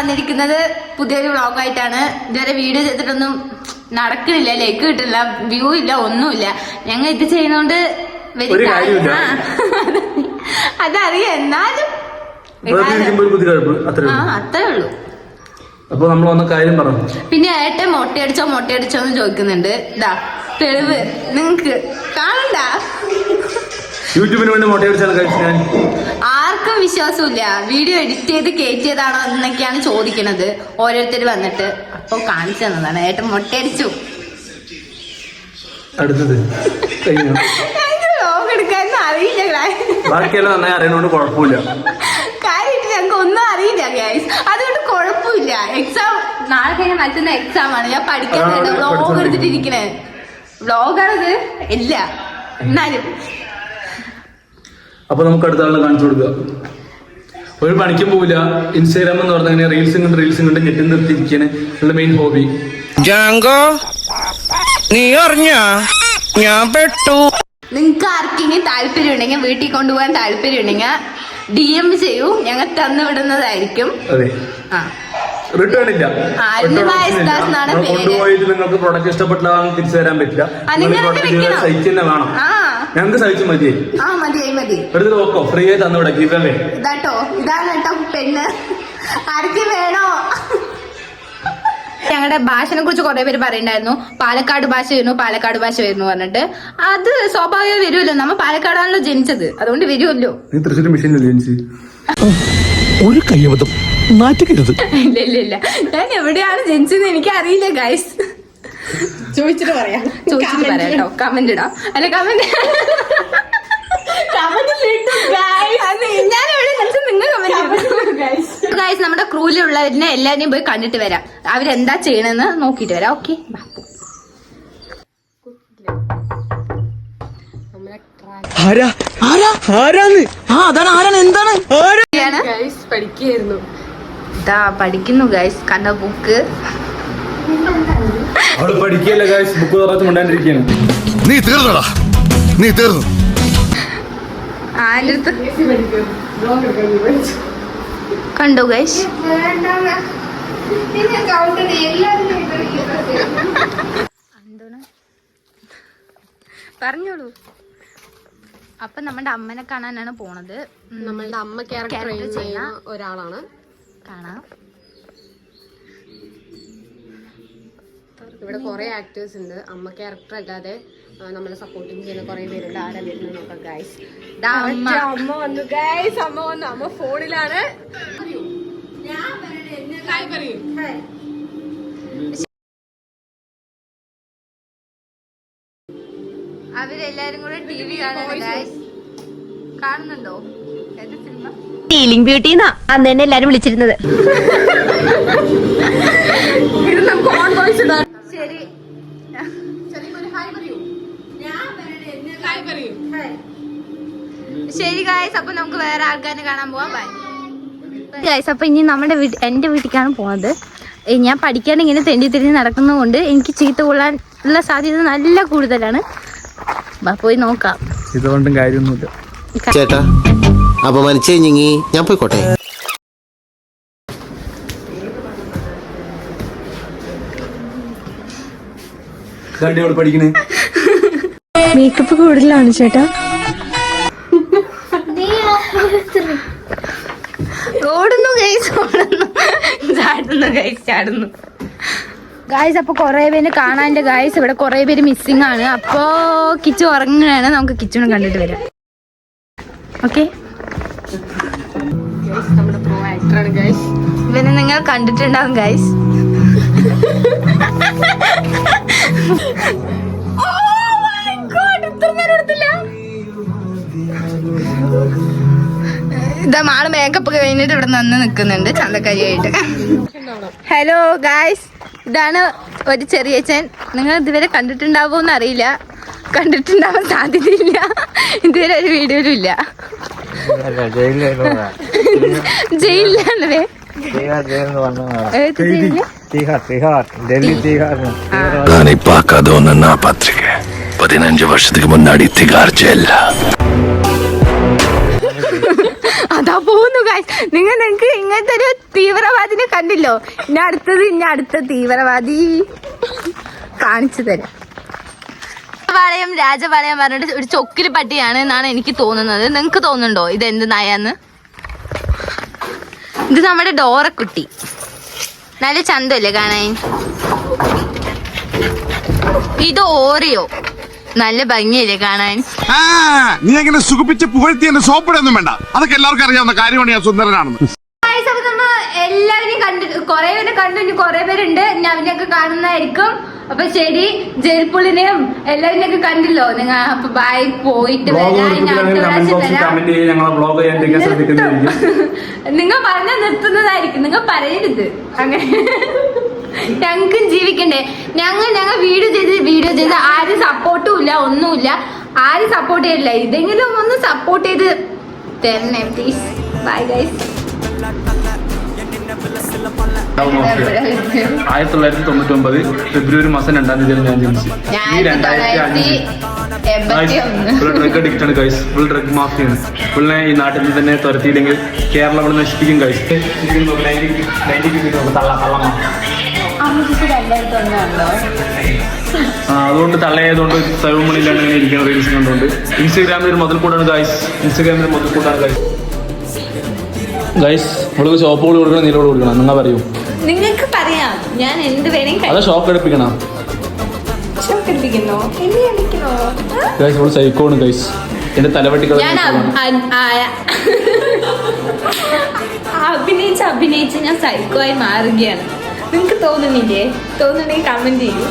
വന്നിരിക്കുന്നത് പുതിയൊരു വ്ളോഗായിട്ടാണ്. ഇതുവരെ വീഡിയോ ചെയ്തിട്ടൊന്നും നടക്കുന്നില്ല, ലൈക്ക് കിട്ടില്ല, വ്യൂ ഇല്ല, ഒന്നുമില്ല. ഞങ്ങൾ ഇത് ചെയ്യുന്നോണ്ട് അതറിയാം, എന്നാലും അത്രേ ഉള്ളൂ. അപ്പൊ നമ്മൾ വന്ന കാര്യം പറഞ്ഞു. പിന്നെ ഏട്ടൻ മൊട്ടയടിച്ചോ എന്ന് ചോദിക്കുന്നുണ്ട്. ഇതാ തെളിവ് നിങ്ങക്ക് കാണണ്ട. യൂട്യൂബിന് വേണ്ടി മൊട്ടയടിച്ചാണ് കഴിച്ചാൽ ആർക്കും വിശ്വാസമില്ല. വീഡിയോ എഡിറ്റ് ചെയ്ത് കയറ്റിയതാണോ എന്നൊക്കെയാണ് ചോദിക്കണത് ഓരോരുത്തർ വന്നിട്ട്. അപ്പൊ കാണിച്ചു തന്നതാണ്. ഏട്ടൻ മൊട്ടയടിച്ചു. അടുത്തത് വ്ലോഗ് എടുക്കാനൊന്നും അറിയില്ല. ബാക്കിയെല്ലാം നന്നായി അറിയണോണ്ട് കുഴപ്പമില്ല. കാര്യമായിട്ട് ഞങ്ങൾക്ക് ഒന്നും അറിയില്ല ഗൈസ്, അതുകൊണ്ട് കുഴപ്പമില്ല. എക്സാം നാളെ കഴിഞ്ഞ മറ്റന്ന എക്സാം ആണ്. ഞാൻ പഠിക്കാൻ വ്ലോഗ് എടുത്തിട്ടിരിക്കണേ. വ്ലോഗാണത് ഇല്ല എന്നാലും. അപ്പൊ നമുക്ക് അടുത്ത ആളിനെ കാണിച്ചു കൊടുക്കുക. ഒരു പണിക്കും പോവില്ല. ഇൻസ്റ്റാഗ്രാം എന്ന് പറഞ്ഞാൽ റീൽസും കണ്ട് ഞെട്ടി നിർത്തിയിരിക്കാണ് മെയിൻ ഹോബി. ജാങ്കോ നീ അറിഞ്ഞ ഞാൻ പെട്ടു. നിങ്ങൾക്ക് ആർക്കെങ്കിലും താല്പര്യം ഉണ്ടെങ്കിൽ, വീട്ടിൽ കൊണ്ടുപോകാൻ താല്പര്യം ഉണ്ടെങ്കിൽ DM ചെയ്യൂ, ഞങ്ങൾ തന്നു വിടുന്നതായിരിക്കും. അതെ, റിട്ടേൺ ഇല്ല. കൊണ്ടുപോയിട്ട് നിങ്ങൾക്ക് പ്രൊഡക്റ്റ് ഇഷ്ടപ്പെട്ടാൽ തിരിച്ചു തരാൻ പറ്റില്ല. സൈറ്റ് തന്നെ വേണം. ഞങ്ങൾക്ക് സഹിച്ചു മതിയായി. എടുത്ത് നോക്കോ, ഫ്രീ ആയി തന്നു വിടാം. ഇതാട്ടോ, ഇതാണ് കേട്ടോ പെണ്ണ്. ആർക്ക് വേണോ? ഞങ്ങളുടെ ഭാഷനെ കുറിച്ച് കുറെ പേര് പറയണ്ടായിരുന്നു. പാലക്കാട് ഭാഷ വരുന്നു പറഞ്ഞിട്ട്. അത് സ്വാഭാവികം വരുമല്ലോ, നമ്മ പാലക്കാടാണല്ലോ ജനിച്ചത്, അതുകൊണ്ട് വരുമല്ലോ. തൃശ്ശൂർ മിഷനിൽ ജനിച്ചു. ഒരു കയ്യബദ്ധം നാറ്റുകരുത്. ഇല്ല, ഞാൻ എവിടെയാണ് ജനിച്ചത് എനിക്ക് അറിയില്ല ഗൈസ്. ചോദിച്ചിട്ട് പറയാം കേട്ടോ. കമന്റ് ഇടാം. അല്ല കമന്റ് ഞാൻ എവിടെ ജനിച്ചത് നിങ്ങൾ കമന്റ് ഗൈസ്. നമ്മുടെ ക്രൂവിലുള്ളവരിനെ എല്ലാവരെയും പോയി കണ്ടിട്ട് വരാം. അവരെന്താ ചെയ്യണെന്ന് നോക്കിട്ട് വരാം. ഓക്കെ, ഇതാ പഠിക്കുന്നു ഗൈസ്. കണ്ട ബുക്ക് പഠിക്കല്ല ഗൈസ്, ബുക്ക് തുറച്ച് മിണ്ടാണ്ടിരിക്കുകയാണ്. നീ തീർന്നടാ, നീ തീർന്നു. കണ്ടോ ഗൈസ്? പറഞ്ഞോളൂ. അപ്പൊ നമ്മുടെ അമ്മനെ കാണാനാണ് പോണത്. നമ്മളുടെ അമ്മ ക്യാരക്ടർ ചെയ്യുന്ന ഒരാളാണ്. കാണാം. ഇവിടെ കുറെ ആക്ടേഴ്സ് ഉണ്ട്. അമ്മ ക്യാരക്ടർ അല്ലാതെ നമ്മളെ സപ്പോർട്ടിങ് ചെയ്യുന്ന കുറെ പേരുണ്ട്. ആരാ വരുന്നത് നോക്കാം ഗൈസ്. അമ്മ വന്നു ഗൈസ്. അമ്മ ഫോണിലാണ്. അവരെല്ലാരും കൂടെ TV കാണുന്നുണ്ടോ? ഫീലിംഗ് ബ്യൂട്ടി അന്ന് തന്നെ എല്ലാരും വിളിച്ചിരുന്നത്. ശരി, ശരി ഗൈസ്. അപ്പൊ നമുക്ക് വേറെ ആൾക്കാരെ കാണാൻ പോവാം. Bye guys. അപ്പൊ ഇനി എന്റെ വീട്ടിലേക്കാണ് പോണത്. ഞാൻ പഠിക്കാൻ ഇങ്ങനെ തിരിഞ്ഞ് നടക്കുന്നതുകൊണ്ട് എനിക്ക് ചീത്ത കൊള്ളാനുള്ള സാധ്യത നല്ല കൂടുതലാണ്. പോയി നോക്കാം. ഇതുകൊണ്ടും കാര്യമൊന്നുമില്ല. ചേട്ടാ അപമാനിച്ചേ ഞാൻ പോയിക്കോട്ടെ. പഠിക്കണേ മേക്കപ്പ് കൂടുതലാണ് ചേട്ടാ. ഓടുന്നു ഗൈസ്, ചാടുന്നു ഗൈസ്. അപ്പൊ കൊറേ പേര് കാണാൻ്റെ ഗൈസ്. ഇവിടെ കൊറേ പേര് മിസ്സിംഗ് ആണ്. അപ്പോ കിച്ചു ഉറങ്ങുകയാണ്. നമുക്ക് കിച്ചുനെ കണ്ടിട്ട് വരാം. ഓക്കെ, നമ്മുടെ പ്രോ ആക്ടറാണ് ഗൈസ്. ഇവനെ നിങ്ങൾ കണ്ടിട്ടുണ്ടാവും ഗൈസ്. ഇതാ മാള് മേക്കപ്പ് കഴിഞ്ഞിട്ട് ഇവിടെ നിന്ന് നിൽക്കുന്നുണ്ട് ചന്തക്കരിയായിട്ട്. ഹലോ ഗായ്സ്, ഇതാണ് ഒരു ചെറിയച്ഛൻ. നിങ്ങൾ ഇതുവരെ കണ്ടിട്ടുണ്ടാവോന്ന് അറിയില്ല, കണ്ടിട്ടുണ്ടാവാൻ സാധ്യതയില്ല. ഇതുവരെ ഒരു വീഡിയോയിലും ഇല്ല. ജയിലിലാണല്ലേ? അതാ പോകുന്നു നിങ്ങൾക്ക് ഇങ്ങനത്തെ ഒരു തീവ്രവാദിനെ കണ്ടില്ലോ? ഇനി അടുത്ത തീവ്രവാദി കാണിച്ചു തരാം. പാളയം രാജപാളയം പറഞ്ഞിട്ട് ഒരു ചൊക്കില് പട്ടിയാണ് എന്നാണ് എനിക്ക് തോന്നുന്നത്. നിങ്ങക്ക് തോന്നുന്നുണ്ടോ ഇത് എന്ത് നായാന്ന്? ഇത് നമ്മുടെ ഡോറക്കുട്ടി. നല്ല ചന്തല്ലേ കാണാൻ. ഇത് ഓറിയോ. നല്ല ഭംഗിയല്ലേ കാണാൻ. നീ അങ്ങനെ സുഖിപ്പിച്ച് പുകഴ്ത്തി എന്നെ സോപ്പിടൊന്നും വേണ്ട. അതൊക്കെ എല്ലാവർക്കും അറിയാവുന്ന കാര്യമാണ് ഞാൻ സുന്ദരനാണെന്ന്. എല്ലാവരെയും കണ്ടിട്ട് കുറെ പേര് കണ്ടു. ഇനി കുറെ പേരുണ്ട്. ഞാൻ അവനെയൊക്കെ കാണുന്നതായിരിക്കും. അപ്പൊ ശരി, ജയിൽപ്പുള്ളിനെയും എല്ലാവരെയൊക്കെ കണ്ടില്ലോ നിങ്ങൾ. അപ്പൊ ബൈ, പോയിട്ട് നിങ്ങൾ പറഞ്ഞാൽ നിർത്തുന്നതായിരിക്കും. നിങ്ങൾ പറയരുത് അങ്ങനെ. ഞങ്ങൾക്കും ജീവിക്കണ്ടേ. ഞങ്ങൾ വീഡിയോ ചെയ്ത് ആരും സപ്പോർട്ടും ഇല്ല, ഒന്നുമില്ല. ആരും സപ്പോർട്ട് ചെയ്യില്ല. ഇതെങ്കിലും ഒന്ന് സപ്പോർട്ട് ചെയ്ത് തരണേ പ്ലീസ്. Bye guys. 1999 ഫെബ്രുവരി മാസം 2-ാം തീയതിയാണ് ഞാൻ ജനിച്ചത്. ഈ 2005 ഡ്രഗ് അഡിക്റ്റ് ആണ് ഗൈസ്. ഫുൾ ഡ്രഗ് മാഫിയാണ്. ഫുള്ളിനെ ഈ നാട്ടിൽ നിന്ന് തന്നെ തുരത്തിയില്ലെങ്കിൽ കേരളം ഇവിടെ നശിപ്പിക്കും ഗൈസ്. അതുകൊണ്ട് തള്ളയായതുകൊണ്ട് 7 മണിയിലാണ് ഇങ്ങനെ ഇരിക്കുന്നത് റീൽസ് കണ്ടുകൊണ്ട്. ഇൻസ്റ്റാഗ്രാമിൽ ഒരു മുതൽക്കൂടാണ് ഗൈസ്. ഗൈസ് നമ്മൾക്ക് ഷോപ്പുകൾ കൊടുക്കണം, നീലോട് കൊടുക്കണം. നിങ്ങൾ പറയൂ. നിങ്ങൾക്ക് പറയാം ഞാൻ എന്ത് വേണമെങ്കിൽ. അതെ, ഷോക്ക് എടുപ്പിക്കണം. ഗൈസ് നമ്മൾ സൈക്കോണ് ഗൈസ്. എന്റെ തലവെട്ടികൾ അഭിനയിച്ച് ഞാൻ സൈക്കോ ആയി മാറുകയാണ്. നിങ്ങൾക്ക് തോന്നുന്നില്ലേ? തോന്നുന്നുണ്ടെങ്കിൽ കമന്റ് ചെയ്യൂ.